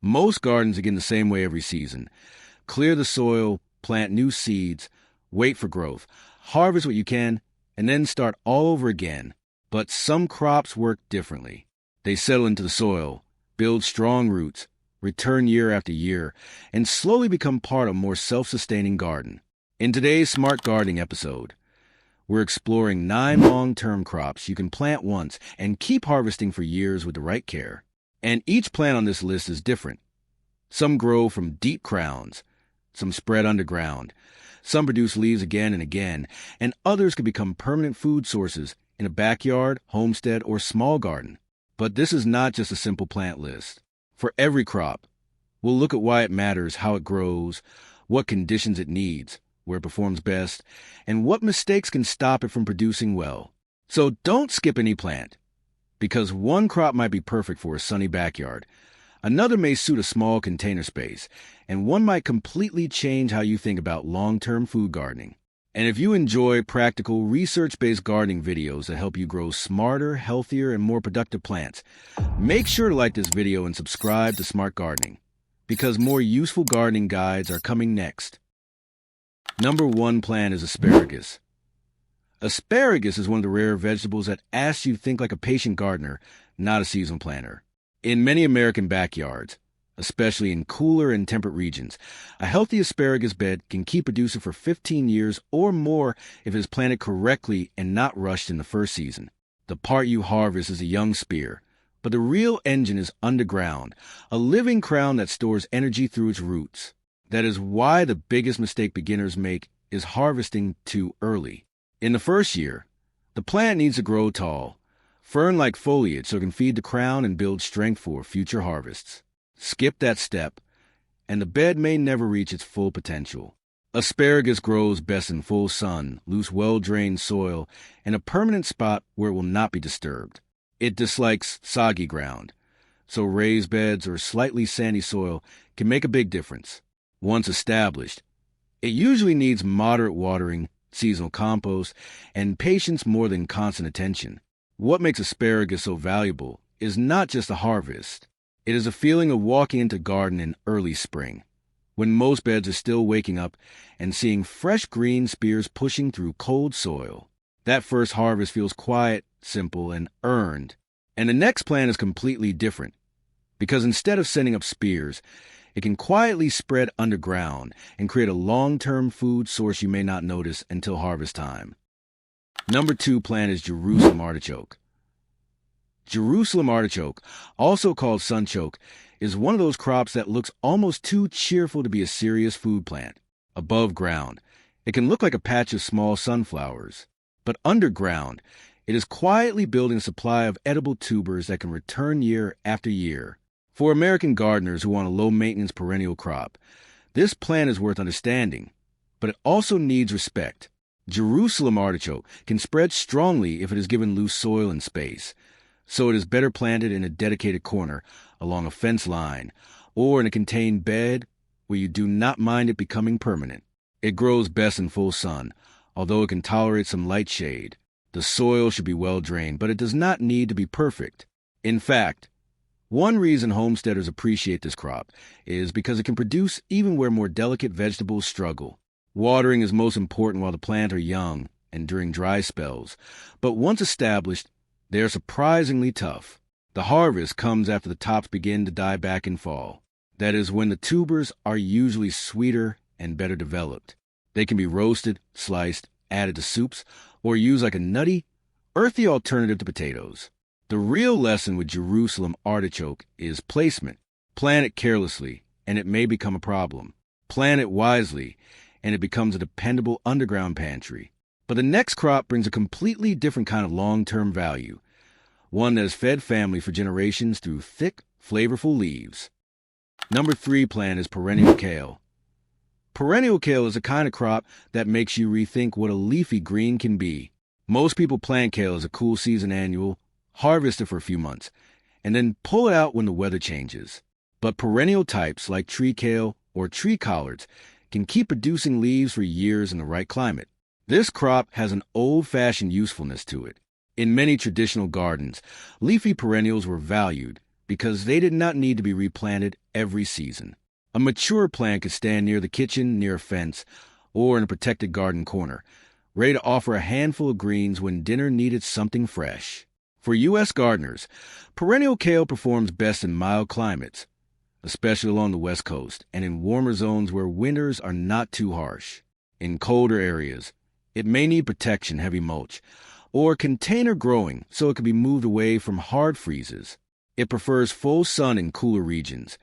Most gardens begin the same way every season. Clear the soil, plant new seeds, wait for growth, harvest what you can, and then start all over again. But some crops work differently. They settle into the soil, build strong roots, return year after year, and slowly become part of a more self-sustaining garden. In today's Smart Gardening episode, we're exploring 9 long-term crops you can plant once and keep harvesting for years with the right care. And each plant on this list is different. Some grow from deep crowns, some spread underground, some produce leaves again and again, and others can become permanent food sources in a backyard, homestead, or small garden. But this is not just a simple plant list. For every crop, we'll look at why it matters, how it grows, what conditions it needs, where it performs best, and what mistakes can stop it from producing well. So don't skip any plant, because one crop might be perfect for a sunny backyard, another may suit a small container space, and one might completely change how you think about long-term food gardening. And if you enjoy practical, research-based gardening videos that help you grow smarter, healthier, and more productive plants, make sure to like this video and subscribe to Smart Gardening, because more useful gardening guides are coming next. Number 1 plant is asparagus. Asparagus is one of the rare vegetables that asks you to think like a patient gardener, not a seasonal planter. In many American backyards, especially in cooler and temperate regions, a healthy asparagus bed can keep producing for 15 years or more if it is planted correctly and not rushed in the first season. The part you harvest is a young spear, but the real engine is underground, a living crown that stores energy through its roots. That is why the biggest mistake beginners make is harvesting too early. In the first year, the plant needs to grow tall, fern-like foliage so it can feed the crown and build strength for future harvests. Skip that step, and the bed may never reach its full potential. Asparagus grows best in full sun, loose, well-drained soil, and a permanent spot where it will not be disturbed. It dislikes soggy ground, so raised beds or slightly sandy soil can make a big difference. Once established, it usually needs moderate watering, seasonal compost, and patience more than constant attention. What makes asparagus so valuable is not just the harvest. It is a feeling of walking into garden in early spring, when most beds are still waking up and seeing fresh green spears pushing through cold soil. That first harvest feels quiet, simple, and earned. And the next plant is completely different, because instead of sending up spears, it can quietly spread underground and create a long-term food source you may not notice until harvest time. Number 2 plant is Jerusalem artichoke. Jerusalem artichoke, also called sunchoke, is one of those crops that looks almost too cheerful to be a serious food plant. Above ground, it can look like a patch of small sunflowers. But underground, it is quietly building a supply of edible tubers that can return year after year. For American gardeners who want a low-maintenance perennial crop, this plant is worth understanding, but it also needs respect. Jerusalem artichoke can spread strongly if it is given loose soil and space, so it is better planted in a dedicated corner along a fence line or in a contained bed where you do not mind it becoming permanent. It grows best in full sun, although it can tolerate some light shade. The soil should be well drained, but it does not need to be perfect. In fact, one reason homesteaders appreciate this crop is because it can produce even where more delicate vegetables struggle. Watering is most important while the plants are young and during dry spells, but once established, they are surprisingly tough. The harvest comes after the tops begin to die back in fall. That is when the tubers are usually sweeter and better developed. They can be roasted, sliced, added to soups, or used like a nutty, earthy alternative to potatoes. The real lesson with Jerusalem artichoke is placement. Plant it carelessly, and it may become a problem. Plant it wisely, and it becomes a dependable underground pantry. But the next crop brings a completely different kind of long-term value, one that has fed family for generations through thick, flavorful leaves. Number 3 plant is perennial kale. Perennial kale is a kind of crop that makes you rethink what a leafy green can be. Most people plant kale as a cool season annual, harvest it for a few months, and then pull it out when the weather changes. But perennial types like tree kale or tree collards can keep producing leaves for years in the right climate. This crop has an old-fashioned usefulness to it. In many traditional gardens, leafy perennials were valued because they did not need to be replanted every season. A mature plant could stand near the kitchen, near a fence, or in a protected garden corner, ready to offer a handful of greens when dinner needed something fresh. For U.S. gardeners, perennial kale performs best in mild climates, especially along the West Coast and in warmer zones where winters are not too harsh. In colder areas, it may need protection, heavy mulch, or container growing so it can be moved away from hard freezes. It prefers full sun in cooler regions,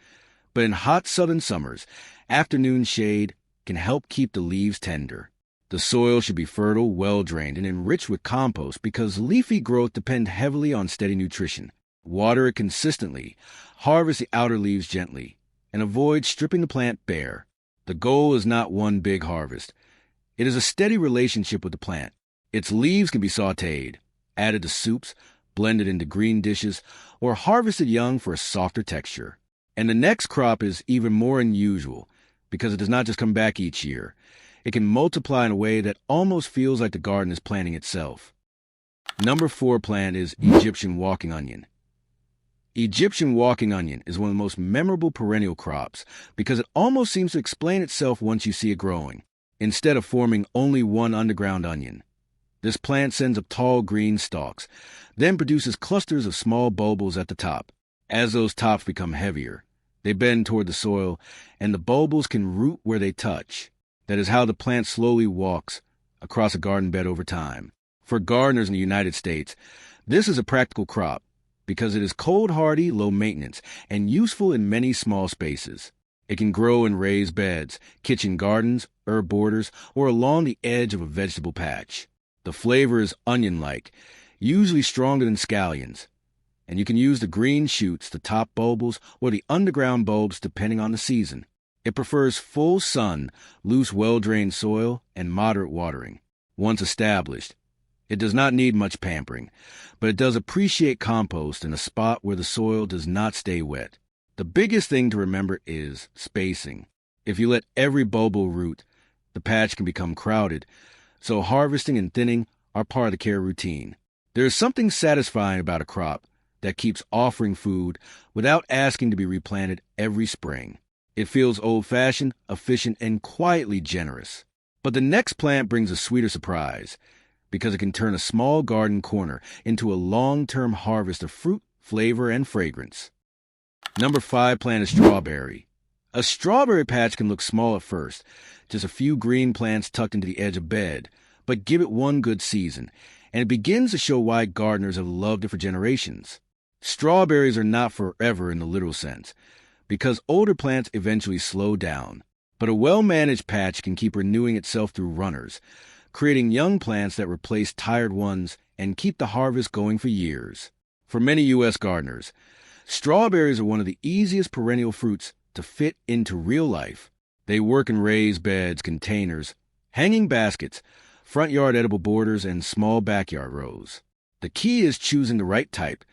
but in hot southern summers, afternoon shade can help keep the leaves tender. The soil should be fertile, well-drained, and enriched with compost because leafy growth depends heavily on steady nutrition. Water it consistently, harvest the outer leaves gently, and avoid stripping the plant bare. The goal is not one big harvest. It is a steady relationship with the plant. Its leaves can be sautéed, added to soups, blended into green dishes, or harvested young for a softer texture. And the next crop is even more unusual because it does not just come back each year. It can multiply in a way that almost feels like the garden is planting itself. Number 4 plant is Egyptian walking onion. Egyptian walking onion is one of the most memorable perennial crops because it almost seems to explain itself once you see it growing, instead of forming only one underground onion. This plant sends up tall green stalks, then produces clusters of small bulbils at the top. As those tops become heavier, they bend toward the soil, and the bulbils can root where they touch. That is how the plant slowly walks across a garden bed over time. For gardeners in the United States, this is a practical crop because it is cold-hardy, low-maintenance, and useful in many small spaces. It can grow in raised beds, kitchen gardens, herb borders, or along the edge of a vegetable patch. The flavor is onion-like, usually stronger than scallions, and you can use the green shoots, the top bulbils, or the underground bulbs depending on the season. It prefers full sun, loose, well-drained soil, and moderate watering. Once established, it does not need much pampering, but it does appreciate compost in a spot where the soil does not stay wet. The biggest thing to remember is spacing. If you let every bulbil root, the patch can become crowded, so harvesting and thinning are part of the care routine. There is something satisfying about a crop that keeps offering food without asking to be replanted every spring. It feels old-fashioned, efficient, and quietly generous. But the next plant brings a sweeter surprise because it can turn a small garden corner into a long-term harvest of fruit, flavor, and fragrance. Number 5 plant is strawberry. A strawberry patch can look small at first, just a few green plants tucked into the edge of bed, but give it one good season, and it begins to show why gardeners have loved it for generations. Strawberries are not forever in the literal sense, because older plants eventually slow down, but a well-managed patch can keep renewing itself through runners, creating young plants that replace tired ones and keep the harvest going for years. For many U.S. gardeners, strawberries are one of the easiest perennial fruits to fit into real life. They work in raised beds, containers, hanging baskets, front yard edible borders, and small backyard rows. The key is choosing the right type.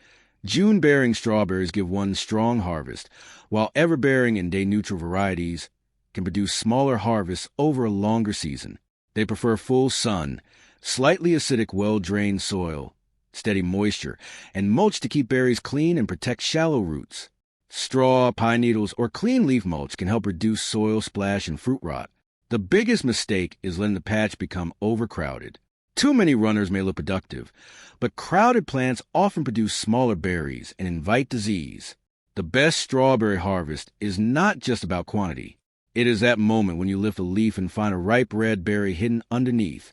June-bearing strawberries give one strong harvest, while ever-bearing and day-neutral varieties can produce smaller harvests over a longer season. They prefer full sun, slightly acidic, well-drained soil, steady moisture, and mulch to keep berries clean and protect shallow roots. Straw, pine needles, or clean leaf mulch can help reduce soil splash and fruit rot. The biggest mistake is letting the patch become overcrowded. Too many runners may look productive, but crowded plants often produce smaller berries and invite disease. The best strawberry harvest is not just about quantity. It is that moment when you lift a leaf and find a ripe red berry hidden underneath,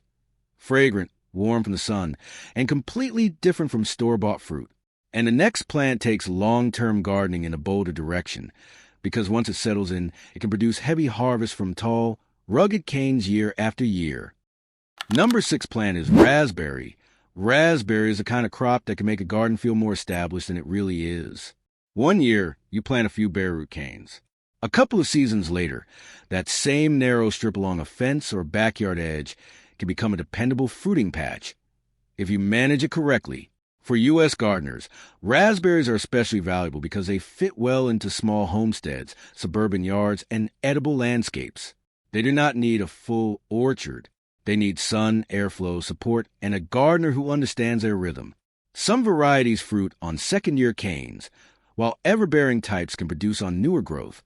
fragrant, warm from the sun, and completely different from store-bought fruit. And the next plant takes long-term gardening in a bolder direction, because once it settles in, it can produce heavy harvests from tall, rugged canes year after year. Number 6 plant is raspberry. Raspberry is a kind of crop that can make a garden feel more established than it really is. One year, you plant a few bare root canes. A couple of seasons later, that same narrow strip along a fence or backyard edge can become a dependable fruiting patch if you manage it correctly. For U.S. gardeners, raspberries are especially valuable because they fit well into small homesteads, suburban yards, and edible landscapes. They do not need a full orchard. They need sun, airflow, support, and a gardener who understands their rhythm. Some varieties fruit on second-year canes, while ever-bearing types can produce on newer growth,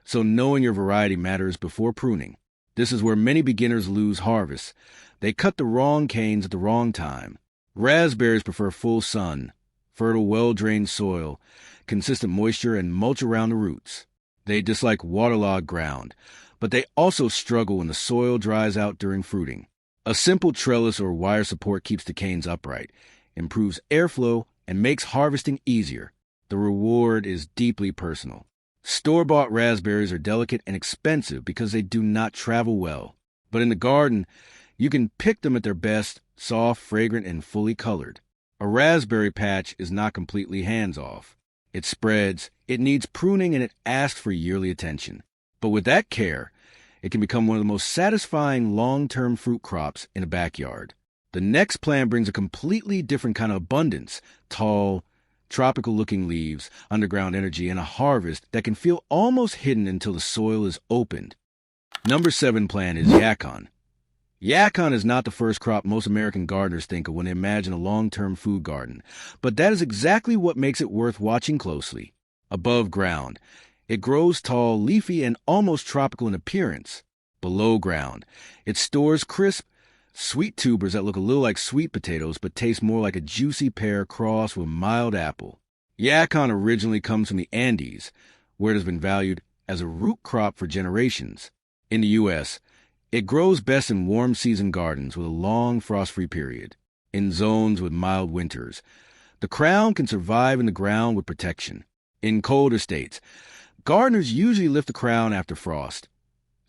so knowing your variety matters before pruning. This is where many beginners lose harvest. They cut the wrong canes at the wrong time. Raspberries prefer full sun, fertile, well-drained soil, consistent moisture, and mulch around the roots. They dislike waterlogged ground, but they also struggle when the soil dries out during fruiting. A simple trellis or wire support keeps the canes upright, improves airflow, and makes harvesting easier. The reward is deeply personal. Store-bought raspberries are delicate and expensive because they do not travel well. But in the garden, you can pick them at their best, soft, fragrant, and fully colored. A raspberry patch is not completely hands-off. It spreads, it needs pruning, and it asks for yearly attention. But with that care, it can become one of the most satisfying long-term fruit crops in a backyard. The next plant brings a completely different kind of abundance: tall, tropical-looking leaves, underground energy, and a harvest that can feel almost hidden until the soil is opened. Number 7 plant is yacon. Yacon is not the first crop most American gardeners think of when they imagine a long-term food garden, but that is exactly what makes it worth watching closely. Above ground, it grows tall, leafy, and almost tropical in appearance. Below ground, it stores crisp, sweet tubers that look a little like sweet potatoes but taste more like a juicy pear crossed with mild apple. Yacon originally comes from the Andes, where it has been valued as a root crop for generations. In the U.S., it grows best in warm season gardens with a long frost-free period. In zones with mild winters, the crown can survive in the ground with protection. In colder states, gardeners usually lift the crown after frost,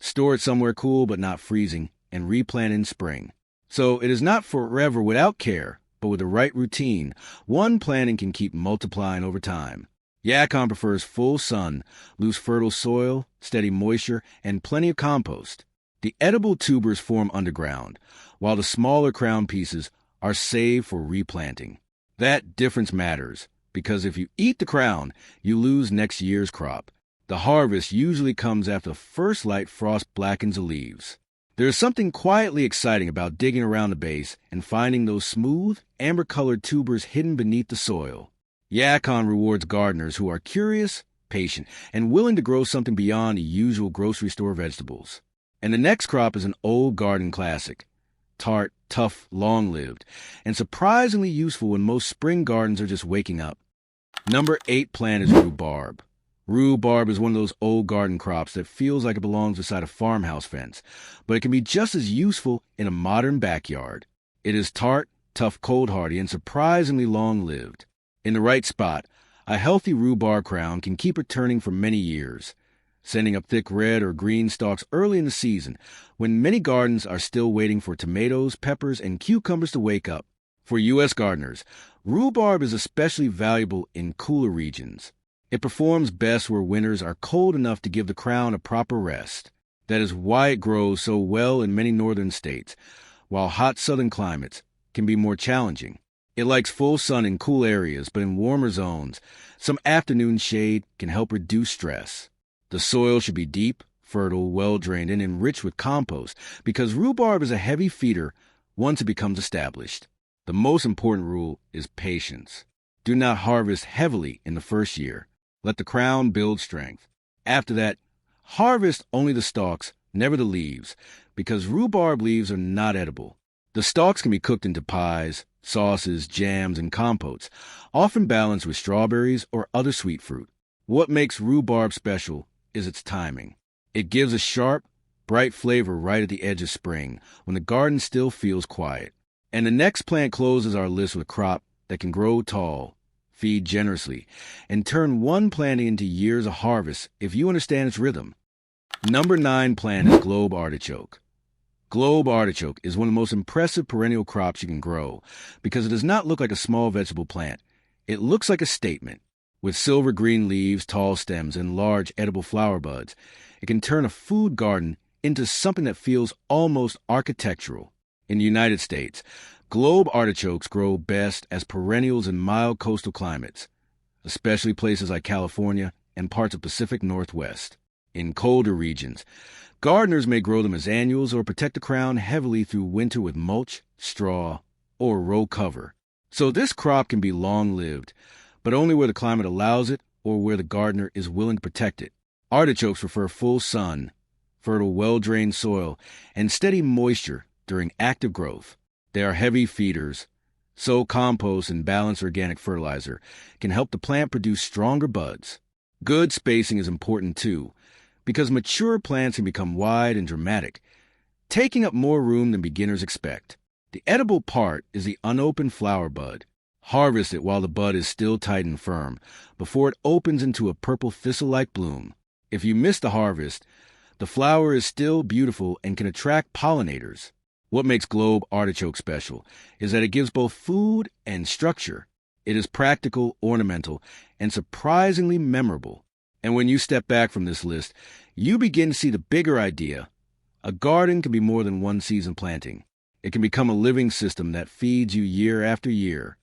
store it somewhere cool but not freezing, and replant in spring. So it is not forever without care, but with the right routine, one planting can keep multiplying over time. Yacon prefers full sun, loose fertile soil, steady moisture, and plenty of compost. The edible tubers form underground, while the smaller crown pieces are saved for replanting. That difference matters, because if you eat the crown, you lose next year's crop. The harvest usually comes after the first light frost blackens the leaves. There is something quietly exciting about digging around the base and finding those smooth, amber-colored tubers hidden beneath the soil. Yacon rewards gardeners who are curious, patient, and willing to grow something beyond the usual grocery store vegetables. And the next crop is an old garden classic: tart, tough, long-lived, and surprisingly useful when most spring gardens are just waking up. Number 8 plant is rhubarb. Rhubarb is one of those old garden crops that feels like it belongs beside a farmhouse fence, but it can be just as useful in a modern backyard. It is tart, tough, cold-hardy, and surprisingly long-lived. In the right spot, a healthy rhubarb crown can keep returning for many years, sending up thick red or green stalks early in the season, when many gardens are still waiting for tomatoes, peppers, and cucumbers to wake up. For U.S. gardeners, rhubarb is especially valuable in cooler regions. It performs best where winters are cold enough to give the crown a proper rest. That is why it grows so well in many northern states, while hot southern climates can be more challenging. It likes full sun in cool areas, but in warmer zones, some afternoon shade can help reduce stress. The soil should be deep, fertile, well-drained, and enriched with compost, because rhubarb is a heavy feeder once it becomes established. The most important rule is patience. Do not harvest heavily in the first year. Let the crown build strength. After that, harvest only the stalks, never the leaves, because rhubarb leaves are not edible. The stalks can be cooked into pies, sauces, jams, and compotes, often balanced with strawberries or other sweet fruit. What makes rhubarb special is its timing. It gives a sharp, bright flavor right at the edge of spring, when the garden still feels quiet. And the next plant closes our list with a crop that can grow tall, feed generously, and turn one planting into years of harvest if you understand its rhythm. Number 9 plant is globe artichoke. Globe artichoke is one of the most impressive perennial crops you can grow because it does not look like a small vegetable plant. It looks like a statement. With silver green leaves, tall stems, and large edible flower buds, it can turn a food garden into something that feels almost architectural. In the United States, globe artichokes grow best as perennials in mild coastal climates, especially places like California and parts of Pacific Northwest. In colder regions, gardeners may grow them as annuals or protect the crown heavily through winter with mulch, straw, or row cover. So this crop can be long-lived, but only where the climate allows it or where the gardener is willing to protect it. Artichokes prefer full sun, fertile, well-drained soil, and steady moisture during active growth. They are heavy feeders, so compost and balanced organic fertilizer can help the plant produce stronger buds. Good spacing is important too, because mature plants can become wide and dramatic, taking up more room than beginners expect. The edible part is the unopened flower bud. Harvest it while the bud is still tight and firm, before it opens into a purple thistle-like bloom. If you miss the harvest, the flower is still beautiful and can attract pollinators. What makes globe artichoke special is that it gives both food and structure. It is practical, ornamental, and surprisingly memorable. And when you step back from this list, you begin to see the bigger idea. A garden can be more than one season planting. It can become a living system that feeds you year after year.